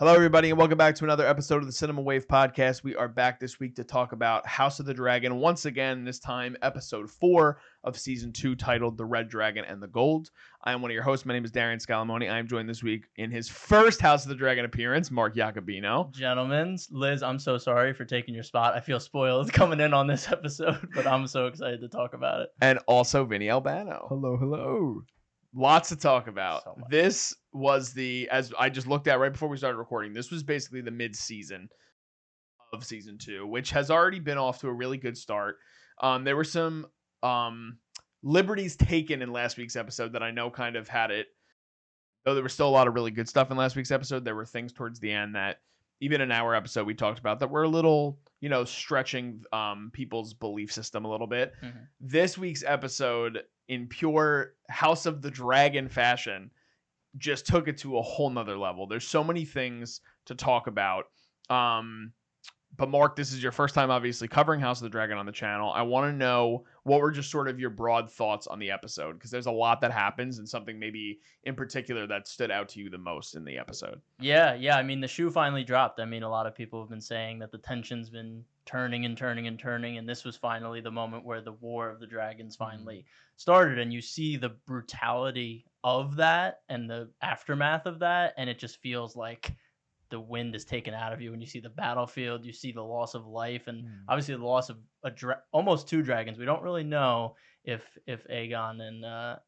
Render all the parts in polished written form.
Hello, everybody, and welcome back to another episode of the Cinema Wave Podcast. We are back this week to talk about House of the Dragon once again, this time episode 4 of Season 2, titled The Red Dragon and the Gold. I am one of your hosts. My name is Darian Scalamoni. I am joined this week in his first House of the Dragon appearance, Mark Jacobino. Gentlemen, Liz, I'm so sorry for taking your spot. I feel spoiled coming in on this episode, but I'm so excited to talk about it. And also Vinny Albano. Hello, hello. Lots to talk about. So much. This was as I just looked at right before we started recording, this was basically the mid-season of Season 2, which has already been off to a really good start. There were some liberties taken in last week's episode that I know kind of had it, though there was still a lot of really good stuff in last week's episode. There were things towards the end that, even in our episode, we talked about that were a little, stretching people's belief system a little bit. Mm-hmm. This week's episode, in pure House of the Dragon fashion, just took it to a whole nother level. There's so many things to talk about. But Mark, this is your first time obviously covering House of the Dragon on the channel. I want to know what were just sort of your broad thoughts on the episode, because there's a lot that happens and something maybe in particular that stood out to you the most in the episode. Yeah. I mean, the shoe finally dropped. I mean, a lot of people have been saying that the tension's been turning, and this was finally the moment where the War of the Dragons finally started, and you see the brutality of that and the aftermath of that, and it just feels like the wind is taken out of you when you see the battlefield. You see the loss of life, and obviously the loss of almost 2 dragons. We don't really know if Aegon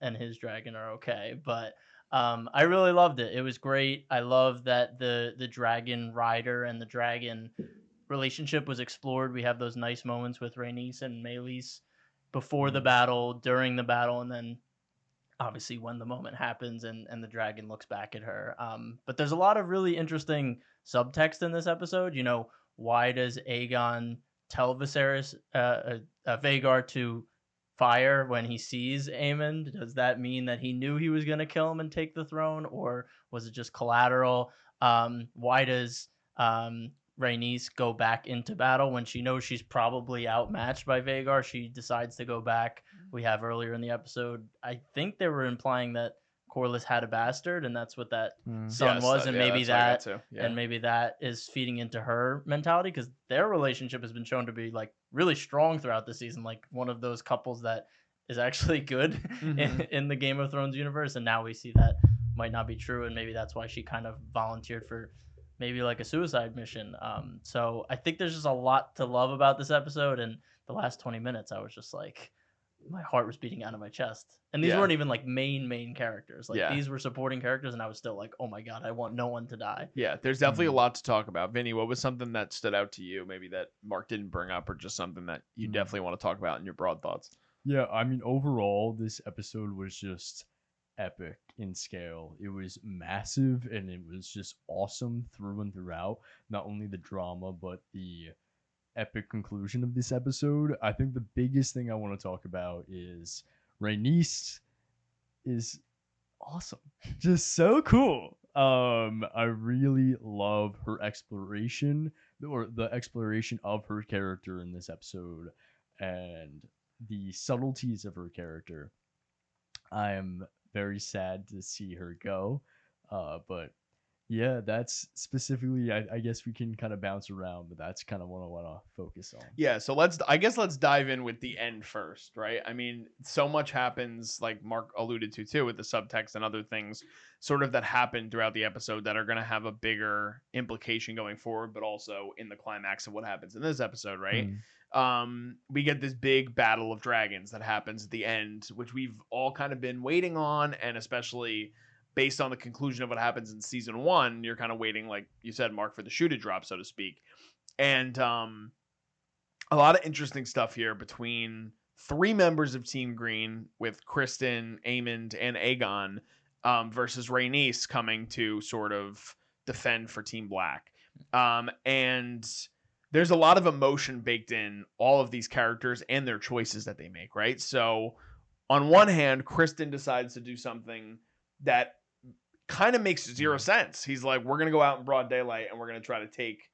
and his dragon are okay, but I really loved it. It was great. I love that the dragon rider and the dragon relationship was explored. We have those nice moments with Rhaenys and Meleys before the battle, during the battle, and then obviously when the moment happens and the dragon looks back at her. But there's a lot of really interesting subtext in this episode. Why does Aegon tell Viserys, Vhagar to fire when he sees Aemond? Does that mean that he knew he was going to kill him and take the throne, or was it just collateral? Why does Rhaenys go back into battle when she knows she's probably outmatched by Vhagar? She decides to go back. We have earlier in the episode, I think they were implying that Corlys had a bastard, and that's what that son was, and maybe that is feeding into her mentality, because their relationship has been shown to be like really strong throughout the season, like one of those couples that is actually good in the Game of Thrones universe, and now we see that might not be true, and maybe that's why she kind of volunteered for maybe like a suicide mission. So I think there's just a lot to love about this episode, and the last 20 minutes I was just like, my heart was beating out of my chest. And these weren't even like main characters. These were supporting characters, and I was still like, oh my God, I want no one to die. Yeah, there's definitely a lot to talk about. Vinny, what was something that stood out to you, maybe that Mark didn't bring up, or just something that you definitely want to talk about in your broad thoughts? Yeah, I mean, overall, this episode was just epic in scale. It was massive, and it was just awesome through and throughout. Not only the drama, but the epic conclusion of this episode. I think the biggest thing I want to talk about is Rhaenys is awesome. Just so cool. I really love her exploration, or the exploration of her character in this episode, and the subtleties of her character. I am very sad to see her go, but yeah, that's specifically, I guess we can kind of bounce around, but that's kind of what I want to focus on. Yeah, so let's dive in with the end first, right? I mean, so much happens, like Mark alluded to too, with the subtext and other things sort of that happened throughout the episode that are going to have a bigger implication going forward, but also in the climax of what happens in this episode, right? We get this big battle of dragons that happens at the end, which we've all kind of been waiting on, and especially based on the conclusion of what happens in season 1, you're kind of waiting, like you said, Mark, for the shoe to drop, so to speak. And a lot of interesting stuff here between 3 members of Team Green, with Kristen, Aemond, and Aegon, versus Rhaenys coming to sort of defend for Team Black. And there's a lot of emotion baked in all of these characters and their choices that they make, right? So on one hand, Kristen decides to do something that kind of makes 0 sense. He's like, we're going to go out in broad daylight and we're going to try to take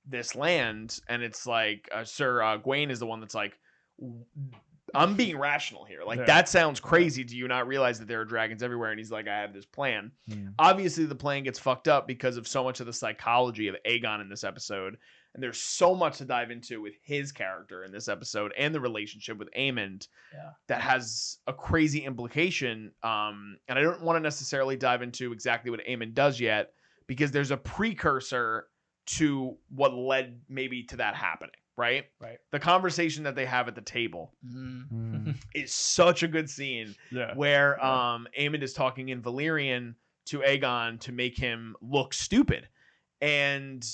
this land. And it's like, Sir Gawain is the one that's like, I'm being rational here. Like, Yeah. that sounds crazy. Do you not realize that there are dragons everywhere? And he's like, I have this plan. Mm. Obviously, the plan gets fucked up because of so much of the psychology of Aegon in this episode. And there's so much to dive into with his character in this episode and the relationship with Aemond that has a crazy implication. And I don't want to necessarily dive into exactly what Aemond does yet, because there's a precursor to what led maybe to that happening, right? Right. The conversation that they have at the table Mm. is such a good scene Yeah. where Aemond is talking in Valyrian to Aegon to make him look stupid. And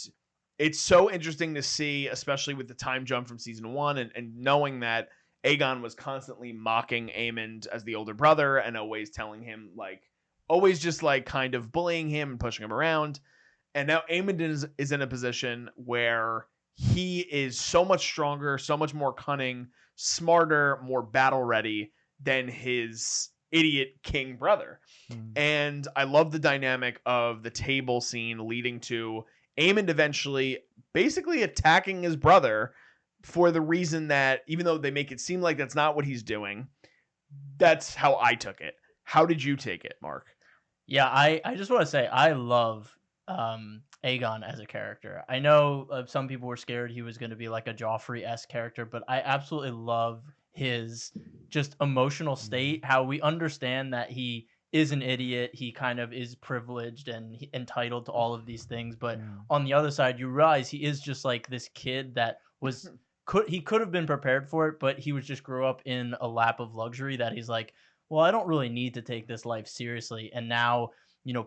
it's so interesting to see, especially with the time jump from season 1 and knowing that Aegon was constantly mocking Aemond as the older brother and always telling him, like, always just like kind of bullying him and pushing him around. And now Aemond is in a position where he is so much stronger, so much more cunning, smarter, more battle ready than his idiot king brother. Mm. And I love the dynamic of the table scene leading to Aemond eventually basically attacking his brother for the reason that, even though they make it seem like that's not what he's doing, that's how I took it. How did you take it, Mark? Yeah, I just want to say I love Aegon as a character. I know some people were scared he was going to be like a Joffrey-esque character, but I absolutely love his just emotional state, how we understand that he is an idiot, he kind of is privileged and entitled to all of these things, but on the other side you realize he is just like this kid that was he could have been prepared for it, but he was just grew up in a lap of luxury that he's like, well, I don't really need to take this life seriously. And now,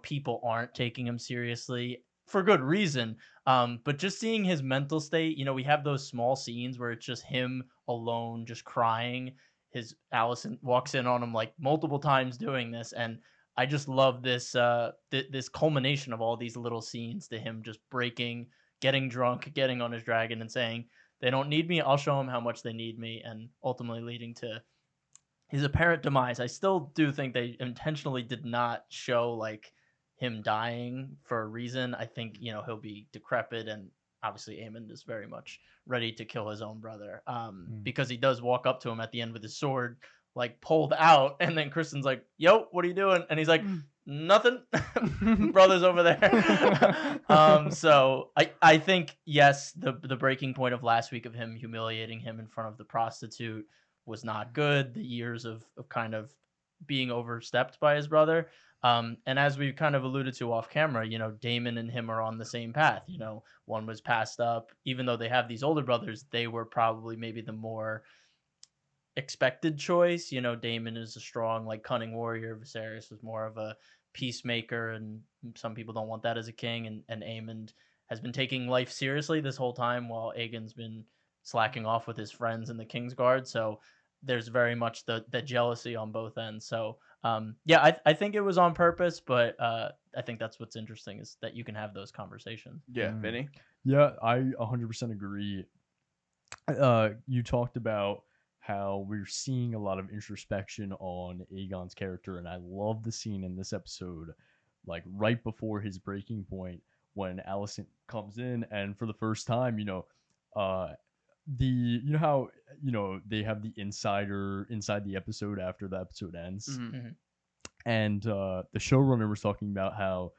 people aren't taking him seriously for good reason. But just seeing his mental state, we have those small scenes where it's just him alone, just crying. His Allison walks in on him like multiple times doing this. And I just love this, this culmination of all these little scenes to him just breaking, getting drunk, getting on his dragon and saying, they don't need me. I'll show them how much they need me. And ultimately leading to his apparent demise. I still do think they intentionally did not show like him dying for a reason. I think, he'll be decrepit, and obviously Aemond is very much ready to kill his own brother. Because he does walk up to him at the end with his sword, like pulled out, and then Kristen's like, yo, what are you doing? And he's like, nothing. Brother's over there. So I think, yes, the breaking point of last week of him humiliating him in front of the prostitute was not good. The years of kind of being overstepped by his brother. And as we kind of alluded to off camera, Daemon and him are on the same path. One was passed up. Even though they have these older brothers, they were probably maybe the more expected choice. Daemon is a strong, like, cunning warrior. Viserys was more of a peacemaker, and some people don't want that as a king. And Aemond has been taking life seriously this whole time, while Aegon's been slacking off with his friends in the Kingsguard. So there's very much the jealousy on both ends. So I think it was on purpose, but I think that's what's interesting, is that you can have those conversations. Yeah, Vinny? Yeah, I 100% agree. You talked about how we're seeing a lot of introspection on Aegon's character, and I love the scene in this episode, like right before his breaking point, when Alicent comes in, and for the first time, how they have the insider inside the episode after the episode ends. Mm-hmm. And the showrunner was talking about how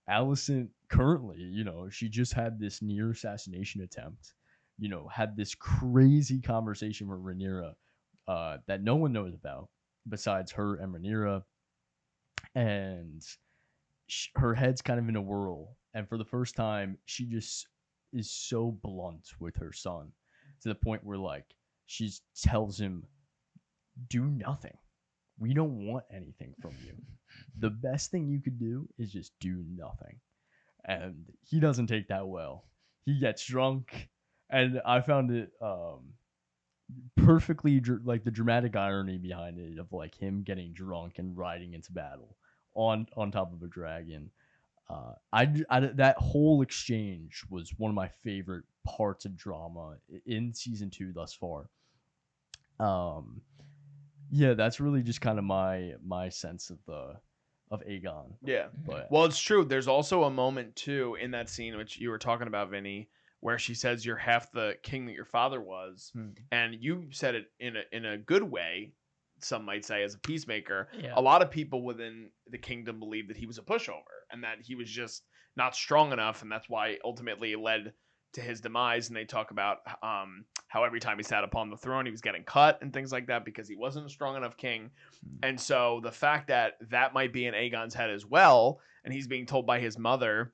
Alicent currently, she just had this near assassination attempt, had this crazy conversation with Rhaenyra that no one knows about besides her and Rhaenyra, and her head's kind of in a whirl, and for the first time she just is so blunt with her son, to the point where, like, she tells him, do nothing. We don't want anything from you. The best thing you could do is just do nothing. And he doesn't take that well. He gets drunk, and I found it perfectly, like, the dramatic irony behind it, of like him getting drunk and riding into battle on top of a dragon. That whole exchange was one of my favorite parts of drama in season 2 thus far. Yeah, that's really just kind of my sense of Aegon. Yeah. But Well, it's true. There's also a moment too in that scene which you were talking about, Vinny, where she says you're half the king that your father was, and you said it in a good way. Some might say as a peacemaker. Yeah. A lot of people within the kingdom believe that he was a pushover and that he was just not strong enough, and that's why ultimately it led to his demise. And they talk about how every time he sat upon the throne, he was getting cut and things like that because he wasn't a strong enough king. And so the fact that that might be in Aegon's head as well, and he's being told by his mother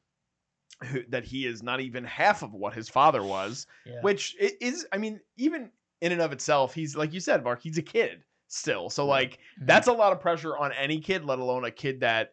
that he is not even half of what his father was, which is, I mean, even in and of itself, he's, like you said, Mark, he's a kid still. So like that's a lot of pressure on any kid, let alone a kid that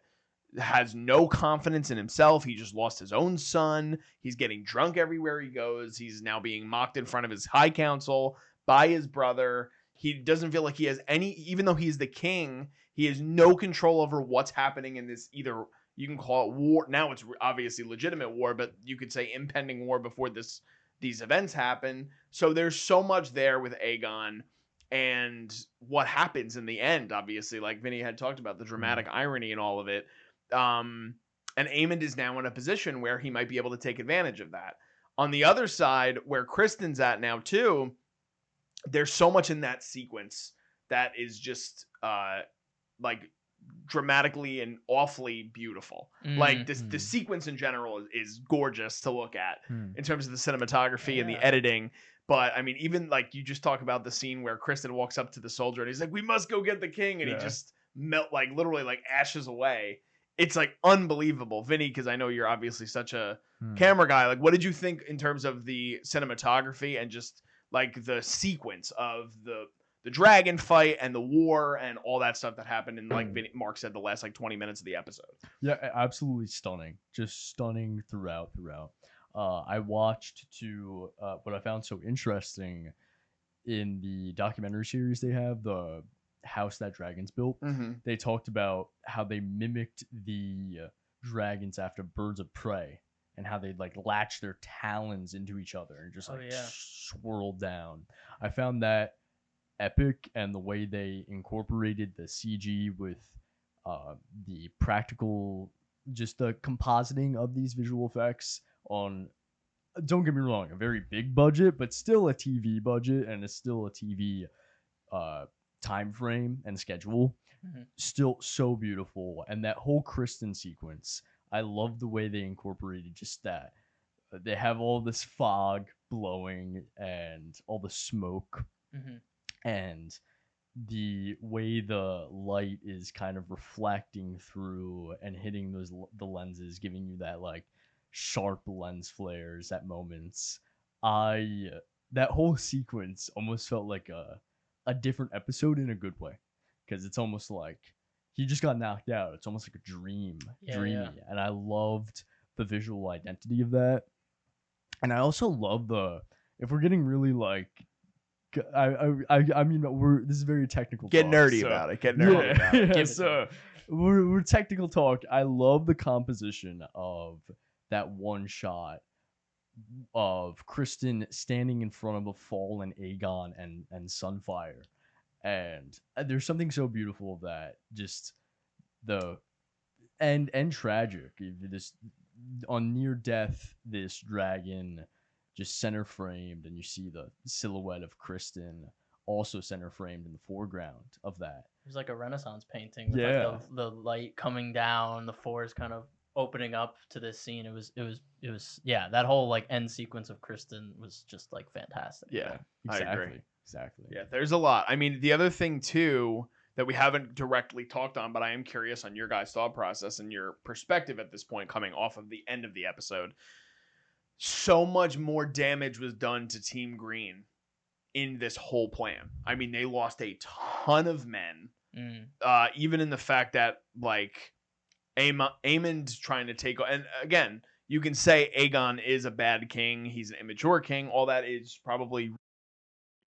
has no confidence in himself. He just lost his own son. He's getting drunk everywhere he goes. He's now being mocked in front of his high council by his brother. He doesn't feel like he has any, even though he's the king, he has no control over what's happening in this, either you can call it war. Now it's obviously legitimate war, but you could say impending war before these events happen. So there's so much there with Aegon and what happens in the end, obviously, like Vinny had talked about, the dramatic irony in all of it. And Aemond is now in a position where he might be able to take advantage of that. On the other side, where Kristen's at now too, there's so much in that sequence that is just like dramatically and awfully beautiful. Like the sequence in general is gorgeous to look at in terms of the cinematography and the editing. But I mean, even like you just talk about the scene where Kristen walks up to the soldier and he's like, "We must go get the king," and he just literally like ashes away. It's like unbelievable. Vinny, because I know you're obviously such a camera guy. Like, what did you think in terms of the cinematography and just like the sequence of the dragon fight and the war and all that stuff that happened in, like Mark said, the last like 20 minutes of the episode? Yeah, absolutely stunning. Just stunning throughout. I watched what I found so interesting in the documentary series they have, the house that dragons built. They talked about how they mimicked the dragons after birds of prey and how they'd like latch their talons into each other and just swirl down. I found that epic, and the way they incorporated the CG with the practical, just the compositing of these visual effects on, don't get me wrong, a very big budget, but still a TV budget, and it's still a TV time frame and schedule. Still so beautiful. And that whole Kristen sequence, I love the way they incorporated just that. They have all this fog blowing and all the smoke, and the way the light is kind of reflecting through and hitting the lenses, giving you that like sharp lens flares at moments. That whole sequence almost felt like a different episode in a good way, because it's almost like he just got knocked out. It's almost like a dreamy, and I loved the visual identity of that. And I also love if we're getting really like, I mean, this is very technical. Get nerdy about it. Get nerdy about it. Yeah, so we're technical talk. I love the composition of that one shot of Kristen standing in front of a fallen Aegon and Sunfire, and there's something so beautiful of that. Just the and tragic. This on near death, this dragon just center framed, and you see the silhouette of Kristen also center framed in the foreground of that. It was like a Renaissance painting with like the light coming down, the forest kind of opening up to this scene. It was that whole like end sequence of Kristen was just like fantastic. Yeah, exactly. I agree. Exactly. Yeah, there's a lot. I mean, the other thing too that we haven't directly talked on, but I am curious on your guys' thought process and your perspective at this point coming off of the end of the episode. So much more damage was done to Team Green in this whole plan. I mean, they lost a ton of men, even in the fact that like Aemond trying to take, and again, you can say Aegon is a bad king, he's an immature king, all that is probably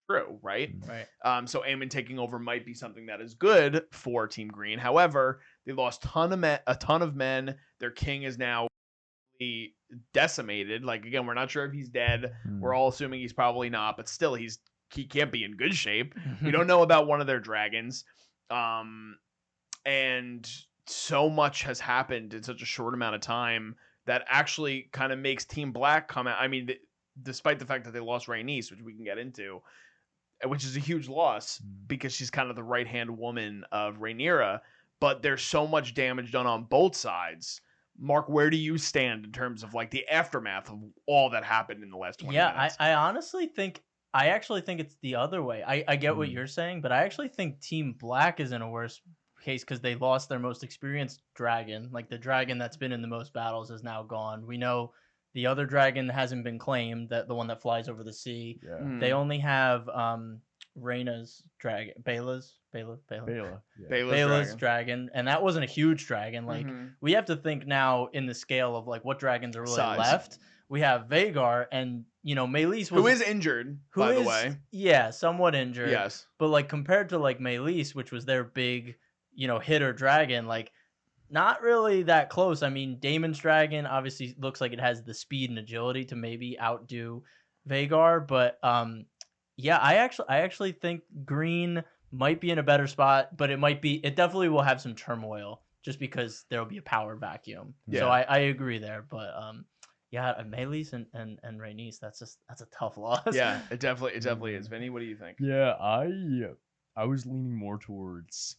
true, right? Right. So Aemond taking over might be something that is good for Team Green. However, they lost a ton of men. Their king is now decimated. Like, again, we're not sure if he's dead. We're all assuming he's probably not, but still he can't be in good shape. We don't know about one of their dragons. And so much has happened in such a short amount of time that actually kind of makes Team Black come out. I mean, despite the fact that they lost Rhaenys, which we can get into, which is a huge loss because she's kind of the right-hand woman of Rhaenyra, but there's so much damage done on both sides. Mark, where do you stand in terms of like the aftermath of all that happened in the last 20 minutes? I honestly think I actually think it's the other way. I get what Mm. you're saying, but I actually think Team Black is in a worse case because they lost their most experienced dragon. Like the dragon that's been in the most battles is now gone. We know the other dragon hasn't been claimed, that the one that flies over the sea. Yeah. They only have Rhaena's dragon, Bela's Bela. Yeah. Bela's dragon, and that wasn't a huge dragon. Like we have to think now in the scale of like what dragons are really Size. left. We have Vhagar, and you know Meleys was Who is injured, by the way. Yeah, somewhat injured. Yes. But like compared to like Meleys, which was their big, you know, hitter dragon, like not really that close. I mean, Daemon's dragon obviously looks like it has the speed and agility to maybe outdo Vhagar, but yeah, I actually think Green might be in a better spot, but it definitely will have some turmoil just because there will be a power vacuum. Yeah. So I agree there, but yeah, Meleys and Rhaenys, that's a tough loss. Yeah, it definitely is. Vinny, what do you think? Yeah, I was leaning more towards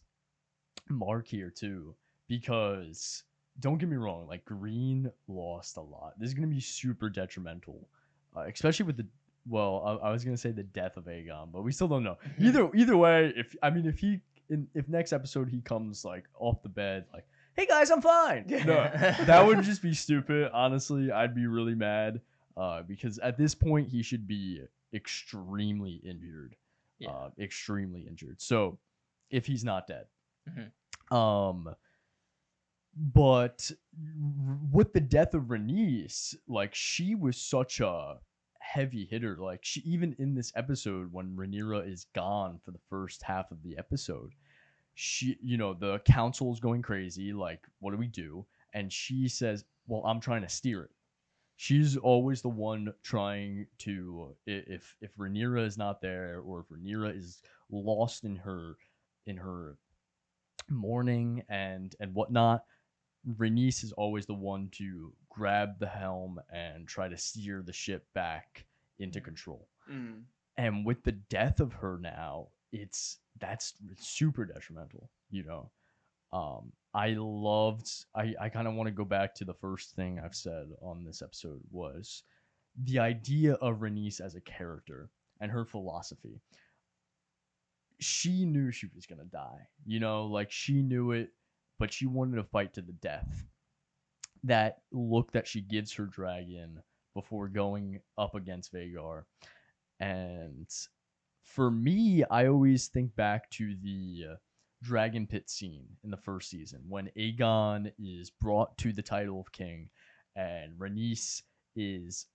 Mark here too, because don't get me wrong, like Green lost a lot. This is gonna be super detrimental, especially with the I was gonna say the death of Aegon, but we still don't know. Either way, if next episode he comes like off the bed like, hey guys, I'm fine. No, that would just be stupid. Honestly, I'd be really mad because at this point he should be extremely injured. Yeah. Extremely injured. So if he's not dead. But with the death of Rhaenys, like she was such a heavy hitter. Like she, even in this episode when Rhaenyra is gone for the first half of the episode, she, you know, the council's going crazy, like what do we do? And she says, well, I'm trying to steer it. She's always the one trying to, if Rhaenyra is not there, or if Rhaenyra is lost in her mourning and whatnot, Rhaenys is always the one to grab the helm and try to steer the ship back into control. And with the death of her now, that's super detrimental, you know. I kind of want to go back to the first thing I've said on this episode was the idea of Rhaenys as a character and her philosophy. She knew she was gonna die, you know, like she knew it, but she wanted to fight to the death. That look that she gives her dragon before going up against Vhagar. And for me, I always think back to the Dragon Pit scene in the first season when Aegon is brought to the title of king and Rhaenys is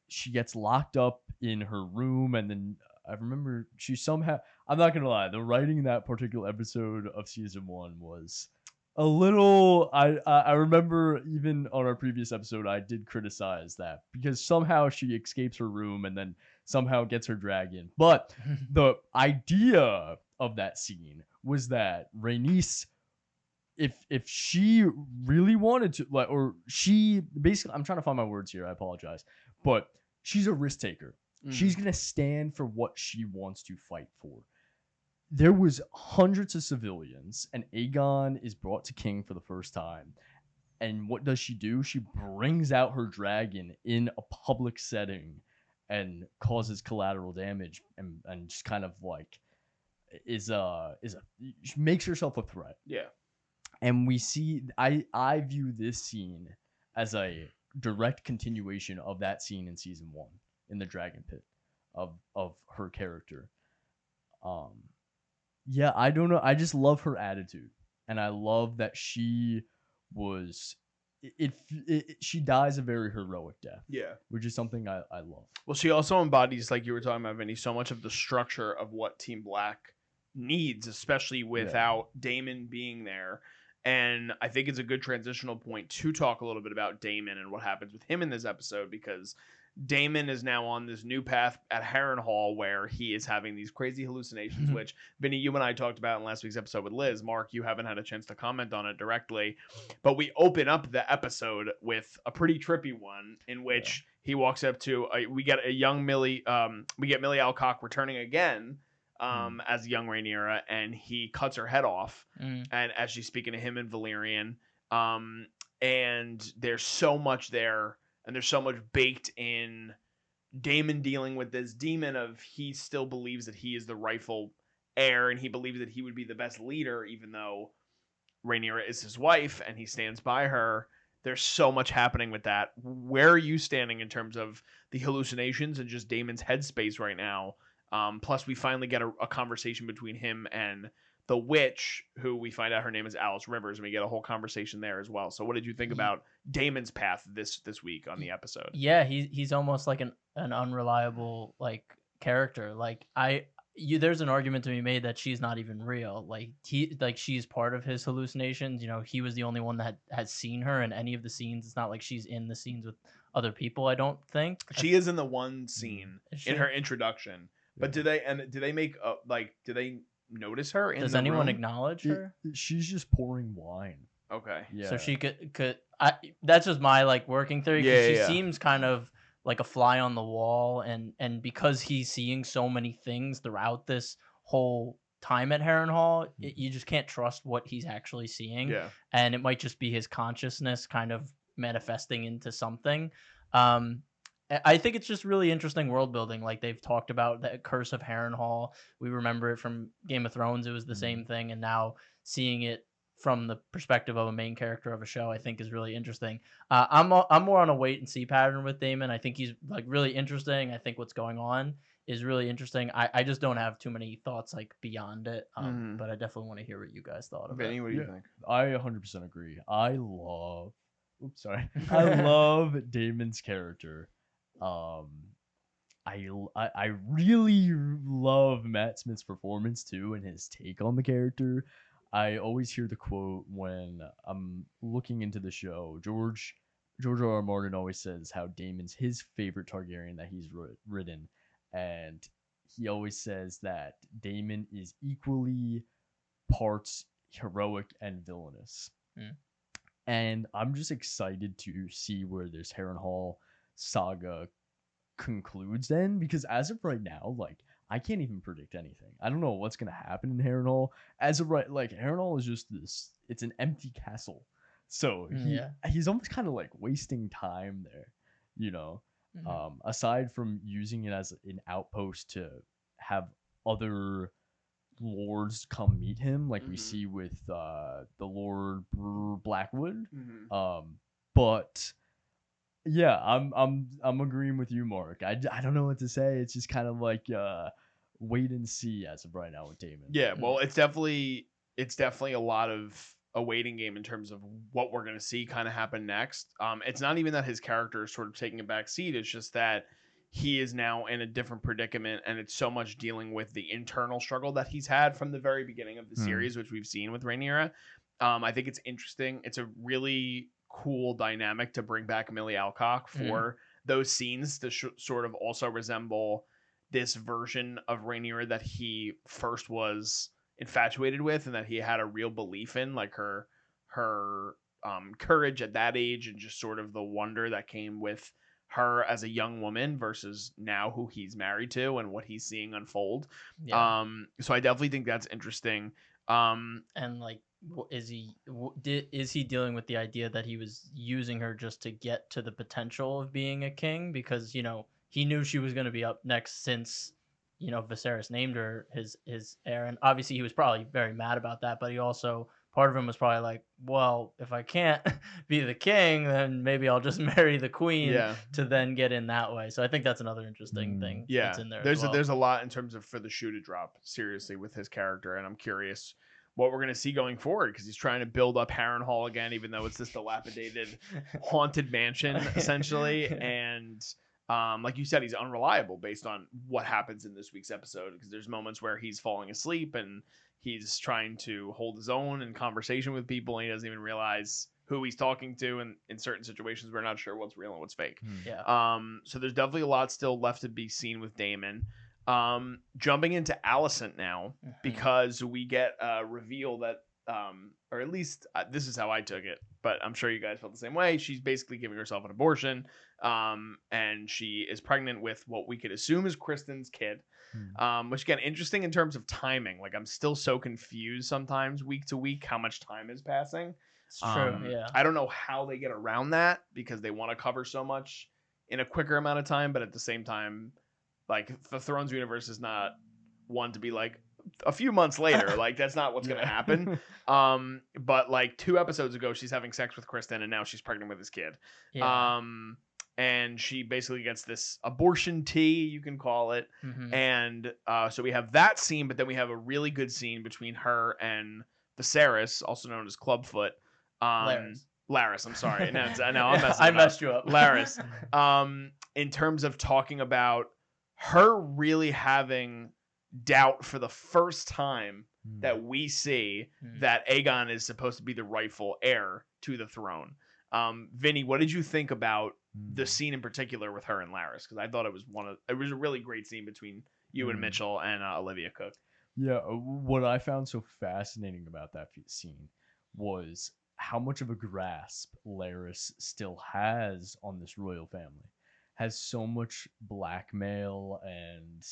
she gets locked up in her room, and then I remember she somehow, I'm not gonna lie, the writing in that particular episode of season 1 was a little, I remember even on our previous episode I did criticize that because somehow she escapes her room and then somehow gets her dragon. But the idea of that scene was that Rhaenys, if she really wanted to, like, or she basically, I'm trying to find my words here, I apologize, but she's a risk taker. She's gonna stand for what she wants to fight for. There was hundreds of civilians, and Aegon is brought to king for the first time. And what does she do? She brings out her dragon in a public setting and causes collateral damage and just kind of like she makes herself a threat. Yeah. And we see, I view this scene as a direct continuation of that scene in season 1 in the Dragon Pit of her character. Yeah, I don't know. I just love her attitude, and I love that she was. She dies a very heroic death. Yeah, which is something I love. Well, she also embodies, like you were talking about, Vinny, so much of the structure of what Team Black needs, especially without Daemon being there. And I think it's a good transitional point to talk a little bit about Daemon and what happens with him in this episode, because Daemon is now on this new path at Harrenhal where he is having these crazy hallucinations, which, Vinny, you and I talked about in last week's episode with Liz. Mark, you haven't had a chance to comment on it directly, but we open up the episode with a pretty trippy one in which he walks up to we get a young Millie we get Millie Alcock returning again as young Rhaenyra, and he cuts her head off, and as she's speaking to him in Valyrian, and there's so much there, and there's so much baked in Daemon dealing with this demon of he still believes that he is the rightful heir, and he believes that he would be the best leader, even though Rhaenyra is his wife and he stands by her. There's so much happening with that. Where are you standing in terms of the hallucinations and just Daemon's headspace right now? Plus, we finally get a conversation between him and the witch, who we find out her name is Alice Rivers, and we get a whole conversation there as well. So, what did you think about Daemon's path this week on the episode? Yeah, he's almost like an unreliable like character. Like there's an argument to be made that she's not even real. Like she's part of his hallucinations. You know, he was the only one that has seen her in any of the scenes. It's not like she's in the scenes with other people. I don't think she is in the one scene in her introduction. But do they make do they notice her? Does anyone acknowledge her? She's just pouring wine. Okay. Yeah. So she could. That's just my like working theory. Yeah. She seems kind of like a fly on the wall, and because he's seeing so many things throughout this whole time at Harrenhal, you just can't trust what he's actually seeing. Yeah. And it might just be his consciousness kind of manifesting into something. I think it's just really interesting world building. Like they've talked about the curse of Harrenhal. We remember it from Game of Thrones. It was the same thing, and now seeing it from the perspective of a main character of a show, I think is really interesting. I'm more on a wait and see pattern with Daemon. I think he's like really interesting. I think what's going on is really interesting. I just don't have too many thoughts like beyond it. But I definitely want to hear what you guys thought of Vinny, it. what do you think? I 100% agree. I love Daemon's character. I really love Matt Smith's performance too, and his take on the character. I always hear the quote when I'm looking into the show. George R.R. Martin always says how Daemon's his favorite Targaryen that he's written, and he always says that Daemon is equally parts heroic and villainous. And I'm just excited to see where this Harrenhal saga concludes then, because as of right now, like, I can't even predict anything. I don't know what's gonna happen in Harrenhal. As of right, like, Harrenhal is just this, it's an empty castle. So he's almost kind of like wasting time there, you know. Aside from using it as an outpost to have other lords come meet him, like we see with the Lord Blackwood. But yeah, I'm agreeing with you, Mark. I don't know what to say. It's just kind of like wait and see as of right now with Daemon. Yeah, well, it's definitely a lot of a waiting game in terms of what we're going to see kind of happen next. It's not even that his character is sort of taking a back seat. It's just that he is now in a different predicament, and it's so much dealing with the internal struggle that he's had from the very beginning of the series, which we've seen with Rhaenyra. I think it's interesting. It's a really cool dynamic to bring back Millie Alcock for those scenes to sort of also resemble this version of Rhaenyra that he first was infatuated with, and that he had a real belief in, like her courage at that age, and just sort of the wonder that came with her as a young woman versus now who he's married to and what he's seeing unfold. So I definitely think that's interesting. And like, is he dealing with the idea that he was using her just to get to the potential of being a king, because, you know, he knew she was going to be up next since, you know, Viserys named her his heir, and obviously he was probably very mad about that, but he also, part of him was probably like, well, if I can't be the king, then maybe I'll just marry the queen to then get in that way. So I think that's another interesting thing that's in there. There's a lot in terms of for the shoe to drop seriously with his character, and I'm curious what we're going to see going forward, because he's trying to build up Harrenhal again, even though it's this dilapidated, haunted mansion, essentially. And like you said, he's unreliable based on what happens in this week's episode, because there's moments where he's falling asleep and he's trying to hold his own in conversation with people, and he doesn't even realize who he's talking to. And in certain situations, we're not sure what's real and what's fake. So there's definitely a lot still left to be seen with Daemon. Jumping into Alicent now, because we get a reveal that, or at least this is how I took it. but I'm sure you guys felt the same way. She's basically giving herself an abortion, and she is pregnant with what we could assume is Kristen's kid. Which again, interesting in terms of timing. Like I'm still so confused sometimes week to week how much time is passing. It's true. Yeah. I don't know how they get around that because they want to cover so much in a quicker amount of time, but at the same time, like the Thrones universe is not one to be like a few months later. Like that's not what's gonna happen. But like 2 episodes ago, she's having sex with Kristen, and now she's pregnant with his kid. Yeah. And she basically gets this abortion tea, you can call it. Mhm. And so we have that scene, but then we have a really good scene between her and Viserys, also known as Clubfoot. Larys, I'm sorry. No, I'm messing I it messed up. you up. Larys. In terms of talking about her really having doubt for the first time that we see that Aegon is supposed to be the rightful heir to the throne. Vinny, what did you think about the scene in particular with her and Larys? Because I thought it was a really great scene between you and Mitchell and Olivia Cook. Yeah, what I found so fascinating about that scene was how much of a grasp Larys still has on this royal family. Has so much blackmail, and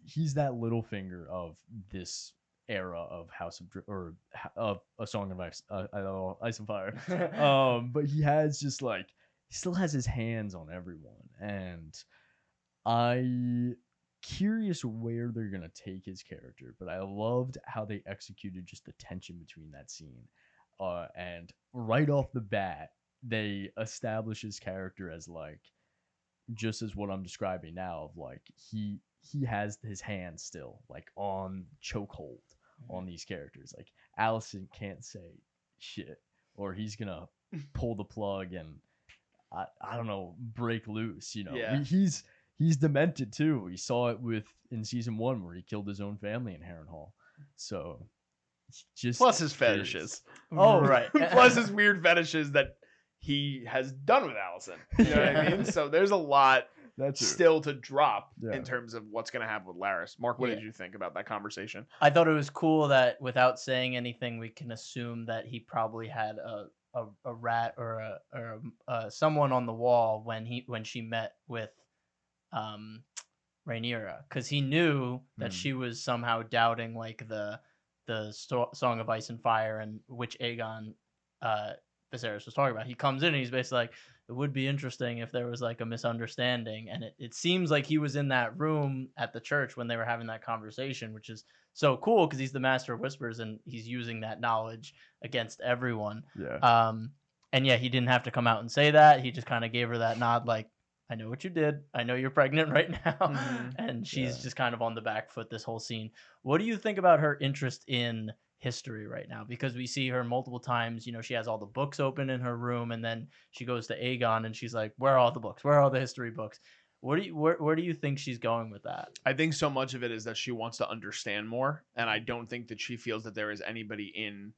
he's that little finger of this era of House of of A Song of Ice, Ice and Fire. But he still has his hands on everyone, and I curious where they're gonna take his character, but I loved how they executed just the tension between that scene. And right off the bat, they establish his character as like just as what I'm describing now of like he has his hands still like on chokehold on these characters. Like Allison can't say shit or he's gonna pull the plug and I don't know, break loose, Yeah. He's demented too. We saw it in season 1 where he killed his own family in Harrenhal. So just plus his fetishes. Oh, right. Plus his weird fetishes that he has done with Allison. You know what I mean? So there's a lot still to drop in terms of what's going to happen with Larys. Mark, what did you think about that conversation? I thought it was cool that without saying anything, we can assume that he probably had a rat or someone on the wall when she met with Rhaenyra, because he knew that she was somehow doubting like the Song of Ice and Fire and which Aegon Viserys was talking about. He comes in and he's basically like, it would be interesting if there was like a misunderstanding, and it seems like he was in that room at the church when they were having that conversation, which is so cool because he's the master of whispers and he's using that knowledge against everyone. And yeah, he didn't have to come out and say that. He just kind of gave her that nod like, I know what you did. I know you're pregnant right now. And she's just kind of on the back foot this whole scene. What do you think about her interest in history right now? Because we see her multiple times, she has all the books open in her room, and then she goes to Aegon and she's like, where are all the books? Where are all the history books? Where do you think she's going with that? I think so much of it is that she wants to understand more, and I don't think that she feels that there is anybody in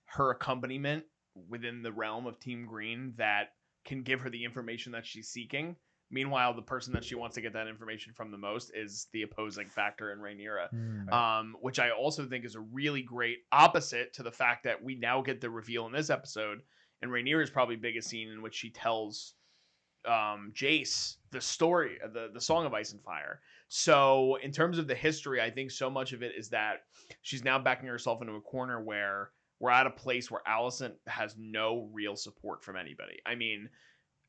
her accompaniment within the realm of Team Green that can give her the information that she's seeking. Meanwhile, the person that she wants to get that information from the most is the opposing factor in Rhaenyra, which I also think is a really great opposite to the fact that we now get the reveal in this episode. And Rhaenyra's probably biggest scene in which she tells Jace the story, the Song of Ice and Fire. So in terms of the history, I think so much of it is that she's now backing herself into a corner where we're at a place where Alicent has no real support from anybody. I mean,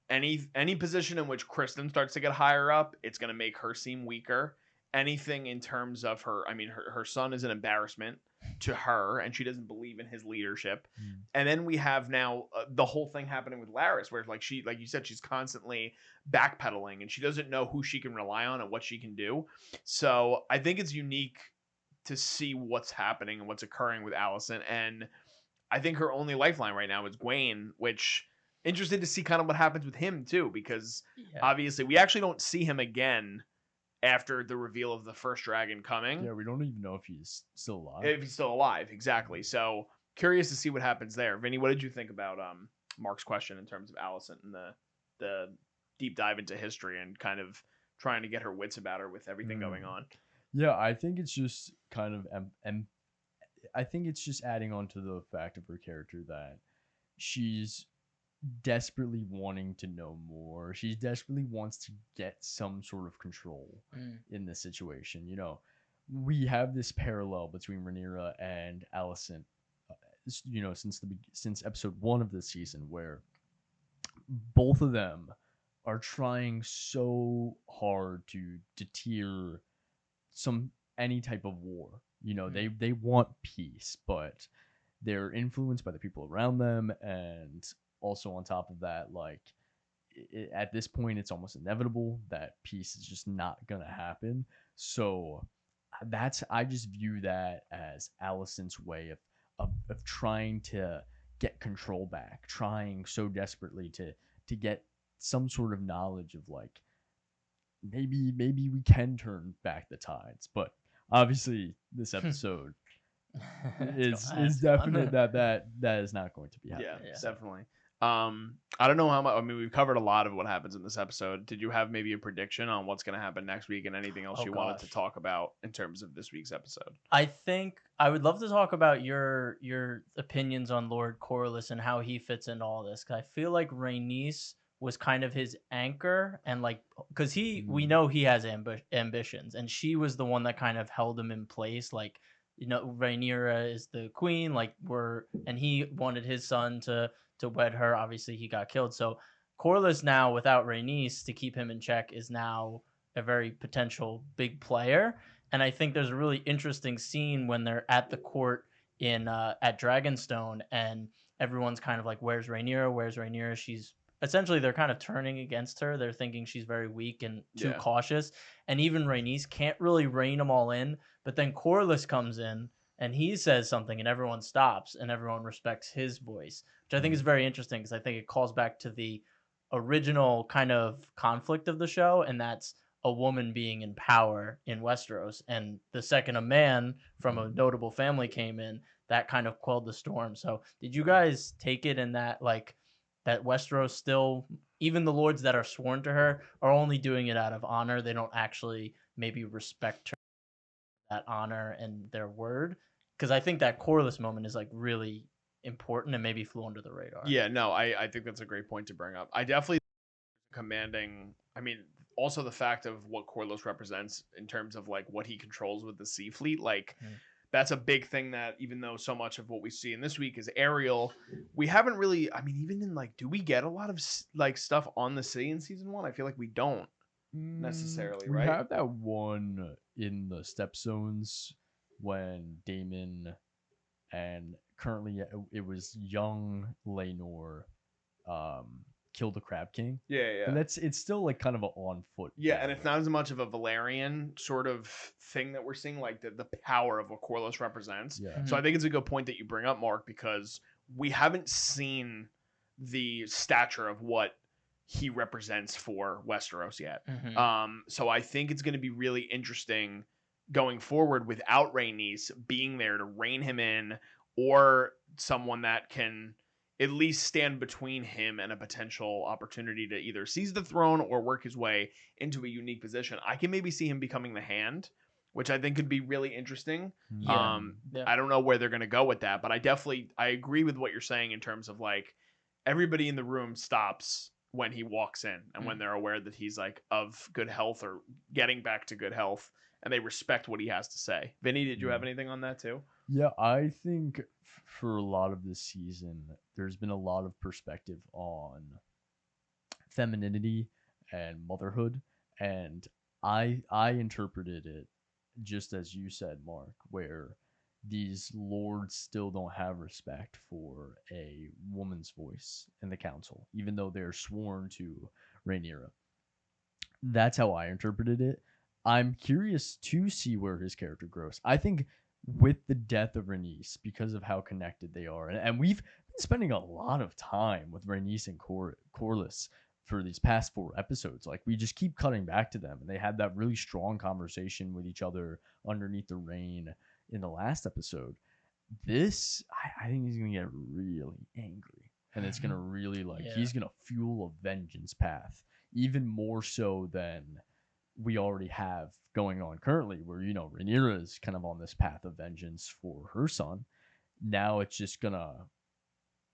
any position in which Kristen starts to get higher up, it's going to make her seem weaker. Anything in terms of her, I mean, her son is an embarrassment to her, and she doesn't believe in his leadership. And then we have now the whole thing happening with Larys, where like you said, she's constantly backpedaling, and she doesn't know who she can rely on and what she can do. So I think it's unique to see what's happening and what's occurring with Alicent, and I think her only lifeline right now is Gwaine, which. Interested to see kind of what happens with him too, because obviously we actually don't see him again after the reveal of the first dragon coming. Yeah, we don't even know if he's still alive. If he's still alive, exactly. So curious to see what happens there. Vinny, what did you think about Mark's question in terms of Alicent and the deep dive into history and kind of trying to get her wits about her with everything going on? Yeah, I think it's just kind of I think it's just adding on to the fact of her character that she's desperately wanting to know more. She desperately wants to get some sort of control in this situation. We have this parallel between Rhaenyra and Alicent, since episode 1 of this season, where both of them are trying so hard to deter any type of war. They want peace, but they're influenced by the people around them, and also on top of that, like at this point, it's almost inevitable that peace is just not gonna happen. So I just view that as Alicent's way of trying to get control back, trying so desperately to get some sort of knowledge of like maybe we can turn back the tides. But obviously this episode is definite that is not going to be happening. Yeah, definitely. I don't know how much. I mean, we've covered a lot of what happens in this episode. Did you have maybe a prediction on what's going to happen next week and anything else wanted to talk about in terms of this week's episode? I think I would love to talk about your opinions on Lord Corlys and how he fits into all this. 'Cause I feel like Rhaenys was kind of his anchor, and like because we know he has ambitions, and she was the one that kind of held him in place. Like Rhaenyra is the queen, and he wanted his son to wed her. Obviously, he got killed. So Corlys now, without Rhaenys to keep him in check, is now a very potential big player. And I think there's a really interesting scene when they're at the court at Dragonstone, and everyone's kind of like, "Where's Rhaenyra? Where's Rhaenyra?" They're kind of turning against her. They're thinking she's very weak and too cautious. And even Rhaenys can't really rein them all in. But then Corlys comes in and he says something, and everyone stops and everyone respects his voice, which I think is very interesting because I think it calls back to the original kind of conflict of the show, and that's a woman being in power in Westeros. And the second a man from a notable family came in, that kind of quelled the storm. So did you guys take it in that that Westeros still, even the lords that are sworn to her, are only doing it out of honor? They don't actually maybe respect her, that honor and their word? Because I think that Corlys moment is like really important and maybe flew under the radar. Yeah, no, I think that's a great point to bring up. I definitely commanding. I mean, also the fact of what Corlys represents in terms of like what he controls with the sea fleet, like. That's a big thing that even though so much of what we see in this week is aerial, we haven't really, I mean, even in like, do we get a lot of like stuff on the sea in season 1? I feel like we don't necessarily, we right? have that one in the step zones when Daemon and currently it was young Laenor kill the Crab King. Yeah. But it's still like kind of an on foot. Yeah, and it's not as much of a Valerian sort of thing that we're seeing, like the power of what Corlys represents. Yeah. So I think it's a good point that you bring up, Mark, because we haven't seen the stature of what he represents for Westeros yet. So I think it's going to be really interesting going forward without Rhaenys being there to rein him in, or someone that can at least stand between him and a potential opportunity to either seize the throne or work his way into a unique position. I can maybe see him becoming the Hand, which I think could be really interesting. Yeah. I don't know where they're going to go with that, but I agree with what you're saying in terms of like everybody in the room stops when he walks in and when they're aware that he's like of good health or getting back to good health, and they respect what he has to say. Vinny, did you have anything on that too? Yeah, I think for a lot of this season, there's been a lot of perspective on femininity and motherhood, and I interpreted it just as you said, Mark, where these lords still don't have respect for a woman's voice in the council, even though they're sworn to Rhaenyra. That's how I interpreted it. I'm curious to see where his character grows. I think with the death of Rhaenys, because of how connected they are, and we've been spending a lot of time with Rhaenys and Corlys for these past 4 episodes. Like, we just keep cutting back to them, and they had that really strong conversation with each other underneath the rain in the last episode. This, I think he's gonna get really angry, and it's gonna really he's gonna fuel a vengeance path, even more so than we already have going on currently, where Rhaenyra is kind of on this path of vengeance for her son. Now it's just gonna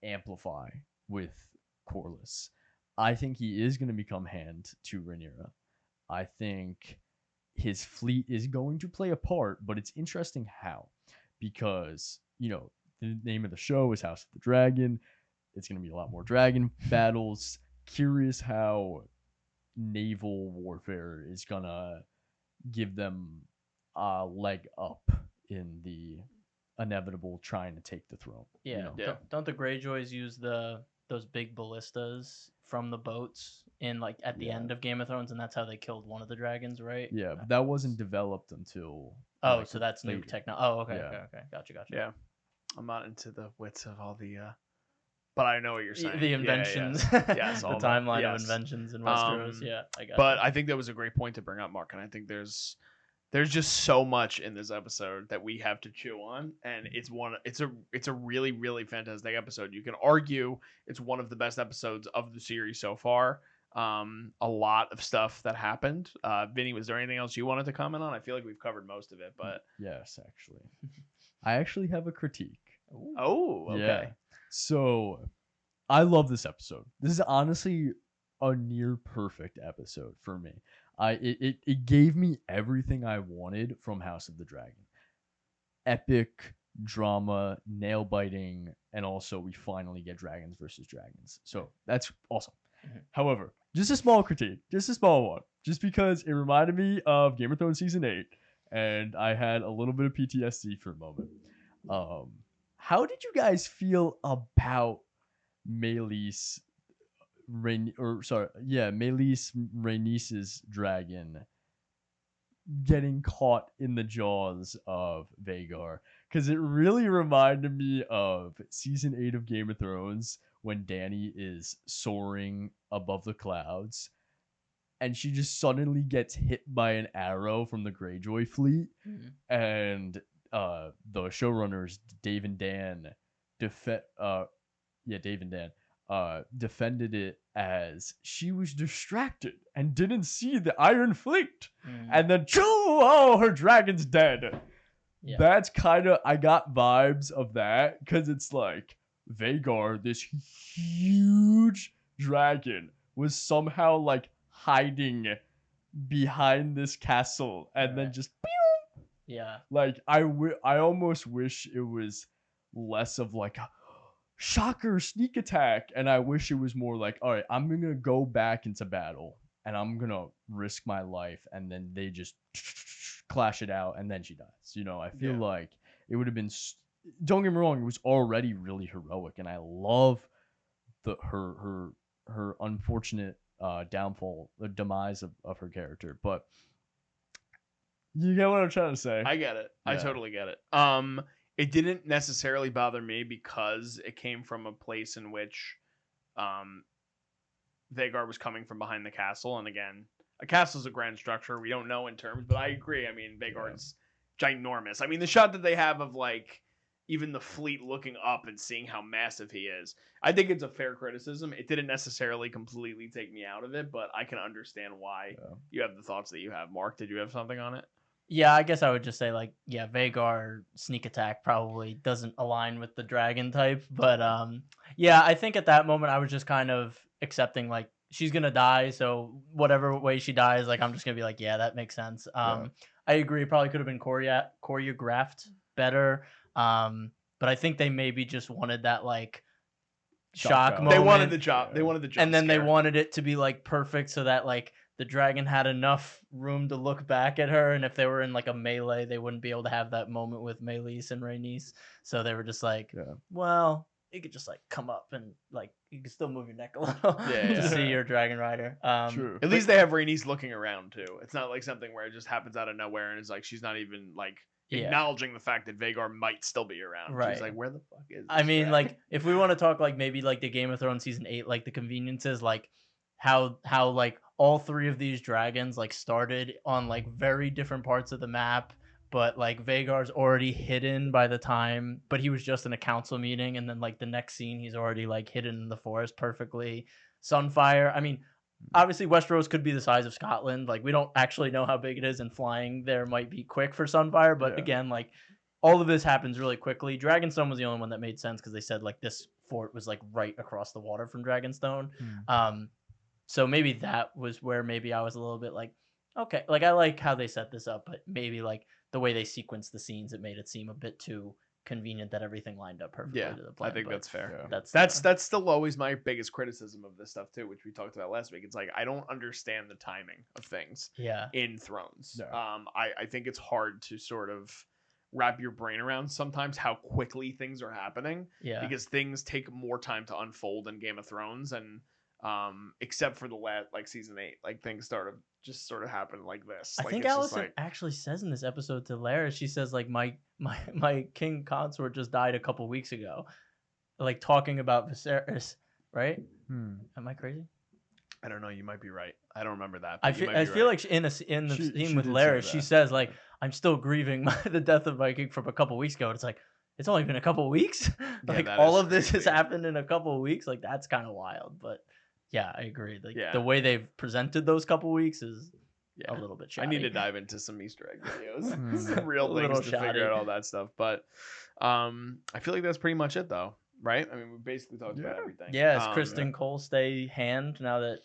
amplify with Corlys. I think he is going to become hand to Rhaenyra. I think his fleet is going to play a part, but it's interesting how, because the name of the show is House of the Dragon. It's going to be a lot more dragon battles. Curious how naval warfare is going to give them a leg up in the inevitable trying to take the throne. Yeah. Don't the Greyjoys use those big ballistas from the boats in like at the end of Game of Thrones, and that's how they killed one of the dragons, right? Yeah, but that wasn't developed until. So that's new technology. Oh, okay, Yeah. okay. Gotcha. Yeah. I'm not into the wits of all the but I know what you're saying. The inventions. Yes, the all timeline yes. of inventions in Westeros. I got But I think that was a great point to bring up, Mark, and I think there's just so much in this episode that we have to chew on, and it's a really, really fantastic episode. You can argue it's one of the best episodes of the series so far. A lot of stuff that happened. Vinny, was there anything else you wanted to comment on? I feel like we've covered most of it, but yes, actually, I actually have a critique. Oh, okay. Yeah. So, I love this episode. This is honestly a near perfect episode for me. It gave me everything I wanted from House of the Dragon. Epic drama, nail biting, and also we finally get dragons versus dragons. So that's awesome. Mm-hmm. However, just a small critique, just a small one, just because it reminded me of Game of Thrones season 8, and I had a little bit of PTSD for a moment. How did you guys feel about Meleys Rhaenys's dragon getting caught in the jaws of Vhagar? Because it really reminded me of season 8 of Game of Thrones when Dany is soaring above the clouds and she just suddenly gets hit by an arrow from the Greyjoy fleet. Mm-hmm. And the showrunners Dave and Dan defended it as she was distracted and didn't see the Iron Fleet. And then, her dragon's dead. Yeah. That's kind of, I got vibes of that, because it's like, Vhagar, this huge dragon, was somehow like hiding behind this castle, and then just, pew! Yeah. Like, I almost wish it was less of like a shocker sneak attack, and I wish it was more like, all right, I'm gonna go back into battle and I'm gonna risk my life, and then they just clash it out, and then she dies. I feel like it would have been, don't get me wrong, it was already really heroic, and I love her unfortunate downfall, the demise of her character, but you get what I'm trying to say. I get it. Yeah. I totally get it. It didn't necessarily bother me because it came from a place in which Vhagar was coming from behind the castle. And again, a castle is a grand structure. We don't know in terms, but I agree. I mean, Vhagar's ginormous. I mean, the shot that they have of like even the fleet looking up and seeing how massive he is, I think it's a fair criticism. It didn't necessarily completely take me out of it, but I can understand why you have the thoughts that you have. Mark, did you have something on it? Yeah, I guess I would just say Vhagar sneak attack probably doesn't align with the dragon type, but I think at that moment I was just kind of accepting like she's gonna die, so whatever way she dies, like I'm just gonna be like, yeah, that makes sense. I agree, it probably could have been choreographed better, but I think they maybe just wanted that like shock moment. They wanted the jump. They wanted the jump, and then scare. They wanted it to be like perfect so that like the dragon had enough room to look back at her, and if they were in like a melee, they wouldn't be able to have that moment with Meleys and Rhaenys. So they were just like, well, you could just like come up and like you can still move your neck a little to see your dragon rider. True. At least they have Rhaenys looking around too. It's not like something where it just happens out of nowhere and it's like she's not even like acknowledging the fact that Vhagar might still be around. Right. She's like, where the fuck is this dragon? Like if we want to talk like maybe like the Game of Thrones season 8, like the conveniences, like how like all 3 of these dragons like started on like very different parts of the map, but like Vhagar's already hidden by the time, but he was just in a council meeting, and then like the next scene he's already like hidden in the forest perfectly. Sunfire, I mean, obviously Westeros could be the size of Scotland, like we don't actually know how big it is, and flying there might be quick for Sunfire, but again, like all of this happens really quickly. Dragonstone was the only one that made sense because they said like this fort was like right across the water from Dragonstone. Hmm. So maybe that was where maybe I was a little bit like, okay, like I like how they set this up, but maybe like the way they sequenced the scenes, it made it seem a bit too convenient that everything lined up perfectly Yeah, to the plan. I think but that's fair. Yeah. That's still always my biggest criticism of this stuff too, which we talked about last week. It's like I don't understand the timing of things yeah. in Thrones. No. I think it's hard to sort of wrap your brain around sometimes how quickly things are happening Yeah. because things take more time to unfold in Game of Thrones and except for the last like season 8, like things sort of happen like this. I Like, think it's just Allison like, actually says in this episode to Larys, she says like my king consort just died a couple weeks ago, like talking about Viserys, right? Hmm. Am I crazy? I don't know. You might be right. I don't remember that. I But you feel might be I feel right. like in the scene She with did say Larys, she that, says like yeah. I'm still grieving the death of my king from a couple weeks ago. And it's like it's only been a couple weeks. Like that all is of this has crazy. happened in a couple of weeks. Like that's kind of wild. But yeah, I agree. Like Yeah. the way they've presented those couple weeks is Yeah. a little bit I shoddy. need to dive into some Easter egg videos, Hmm. some real A things little to figure shoddy. out all that stuff. But I feel like that's pretty much it, though, right? I mean, we basically talked about Yeah. everything. Yeah, is Um, Kristen Cole stay hand now that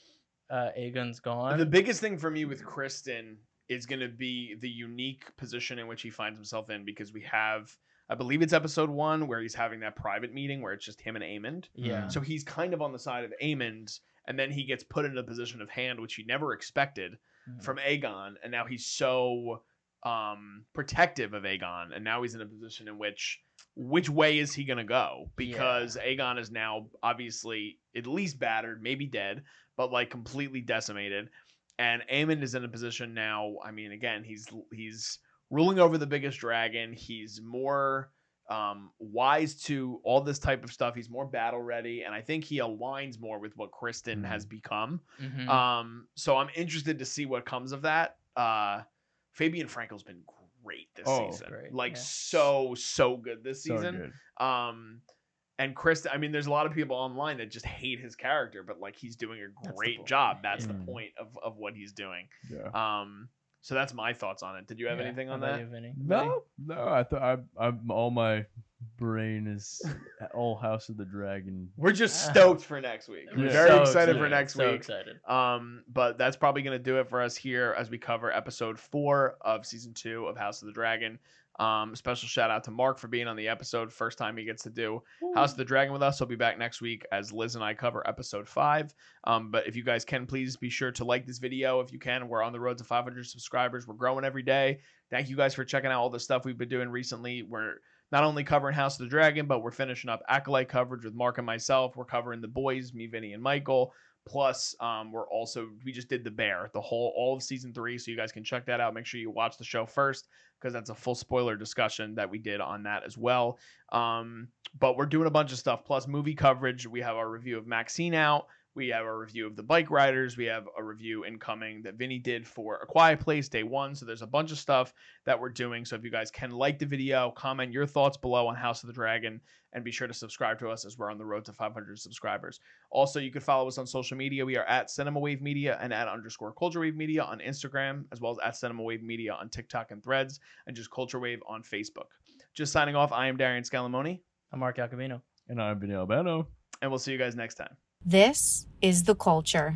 Aegon's gone? The biggest thing for me with Kristen is going to be the unique position in which he finds himself in because we have, I believe it's episode 1 where he's having that private meeting where it's just him and Aemond. Yeah. So he's kind of on the side of Aemond, and then he gets put into a position of hand, which he never expected from Aegon, and now he's so protective of Aegon, and now he's in a position in which way is he going to go? Because Aegon is now obviously at least battered, maybe dead, but like completely decimated. And Aemond is in a position now. I mean, again, he's ruling over the biggest dragon. He's more wise to all this type of stuff. He's more battle ready, and I think he aligns more with what Kristen has become. Mhm. So I'm interested to see what comes of that. Fabian Frankel's been great this season, great, like yeah. so good this So season. good. And Kristen, I mean, there's a lot of people online that just hate his character, but like he's doing a That's the great point. that's the Yeah. point of what he's doing. Yeah. So that's my thoughts on it. Did you have anything on How about that? you, Vinny? No, I thought I'm all my brain is all House of the Dragon. We're just stoked for next week. We're Yeah. very So excited for next so week. excited. But that's probably going to do it for us here as we cover episode 4 of season 2 of House of the Dragon. Special shout out to Mark for being on the episode. First time he gets to do House of the Dragon with us. He'll be back next week as Liz and I cover episode 5. But if you guys can, please be sure to like this video if you can. We're on the road to 500 subscribers. We're growing every day. Thank you guys for checking out all the stuff we've been doing recently. We're not only covering House of the Dragon, but we're finishing up Acolyte coverage with Mark and myself. We're covering the boys, me, Vinny, and Michael. Plus, we just did The Bear, all of season 3, so you guys can check that out. Make sure you watch the show first because that's a full spoiler discussion that we did on that as well. But we're doing a bunch of stuff. Plus, movie coverage. We have our review of Maxine out. We have a review of The Bike Riders. We have a review incoming that Vinny did for A Quiet Place Day 1. So there's a bunch of stuff that we're doing. So if you guys can like the video, comment your thoughts below on House of the Dragon, and be sure to subscribe to us as we're on the road to 500 subscribers. Also, you can follow us on social media. We are at Cinema Wave Media and at _Culture Wave Media on Instagram, as well as at Cinema Wave Media on TikTok and Threads, and just Culture Wave on Facebook. Just signing off, I am Darian Scalamoni. I'm Mark Jacobino. And I'm Vinny Albano. And we'll see you guys next time. This is The Culture.